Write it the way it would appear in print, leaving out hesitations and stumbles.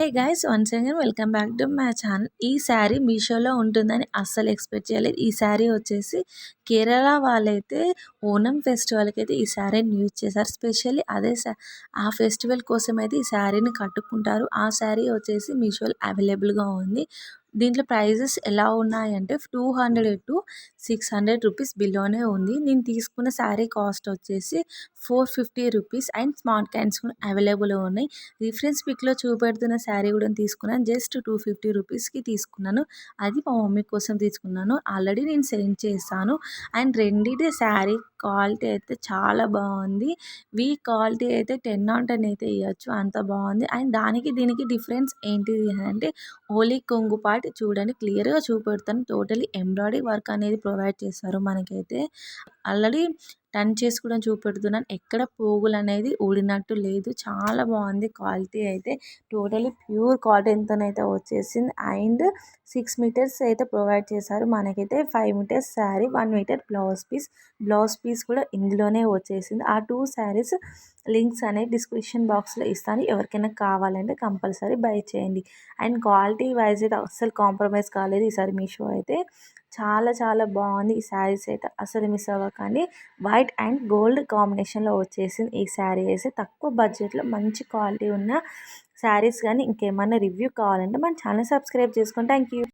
Hey guys once again welcome back to my channel. ఈ శారీ మీషోలో ఉంటుందని అస్సలు ఎక్స్పెక్ట్ చేయలేదు. ఈ శారీ వచ్చేసి కేరళ వాళ్ళైతే ఓనం ఫెస్టివల్కి అయితే ఈ శారీని యూజ్ చేశారు. స్పెషల్లీ అదే ఆ ఫెస్టివల్ కోసం అయితే ఈ శారీని కట్టుకుంటారు. ఆ శారీ వచ్చేసి మీషోలో అవైలబుల్గా ఉంది. దీంట్లో ప్రైజెస్ ఎలా ఉన్నాయంటే 200 to 600 రూపీస్ బిలోనే ఉంది. నేను తీసుకున్న శారీ కాస్ట్ వచ్చేసి 450 రూపీస్ అండ్ స్మార్ట్ క్యాన్స్ కూడా అవైలబుల్ ఉన్నాయి. రిఫరెన్స్ పిక్లో చూపెడుతున్న శారీ కూడా తీసుకున్నాను. జస్ట్ 250 రూపీస్కి తీసుకున్నాను. అది మా మమ్మీ కోసం తీసుకున్నాను. ఆల్రెడీ నేను సెండ్ చేశాను. అండ్ రెండిటి శారీ క్వాలిటీ అయితే చాలా బాగుంది. క్వాలిటీ అయితే 10/10 అయితే ఇవ్వచ్చు, అంత బాగుంది. అండ్ దానికి దీనికి డిఫరెన్స్ ఏంటిది అంటే ఓన్లీ కొంగు పార్ట్ చూడండి, క్లియర్గా చూపెడతాను. టోటలీ ఎంబ్రాయిడరీ వర్క్ అనేది ప్రొవైడ్ చేస్తారు మనకైతే. ఆల్రెడీ టర్న్ చేసి కూడా చూపెడుతున్నాను. ఎక్కడ పోగులు అనేది ఊడినట్టు లేదు. చాలా బాగుంది క్వాలిటీ అయితే. టోటలీ ప్యూర్ కాటన్తోనైతే వచ్చేసింది. అండ్ 6 మీటర్స్ అయితే ప్రొవైడ్ చేశారు మనకైతే. 5 meters sari, 1 meter blouse piece కూడా ఇందులోనే వచ్చేసింది. ఆ 2 శారీస్ లింక్స్ అనేది డిస్క్రిప్షన్ బాక్స్లో ఇస్తాను. ఎవరికైనా కావాలంటే కంపల్సరీ బై చేయండి. అండ్ క్వాలిటీ వైజ్ అయితే అస్సలు కాంప్రమైజ్ కాలేదు ఈసారి మీషో అయితే. చాలా చాలా బాగుంది. ఈ శారీస్ అయితే అసలు మిస్ అవ్వకండి. వైట్ అండ్ గోల్డ్ కాంబినేషన్లో వచ్చేసింది ఈ శారీ అయితే. తక్కువ బడ్జెట్లో మంచి క్వాలిటీ ఉన్న శారీస్ కానీ ఇంకేమైనా రివ్యూ కావాలంటే మన ఛానల్ సబ్స్క్రైబ్ చేసుకోండి. Thank you.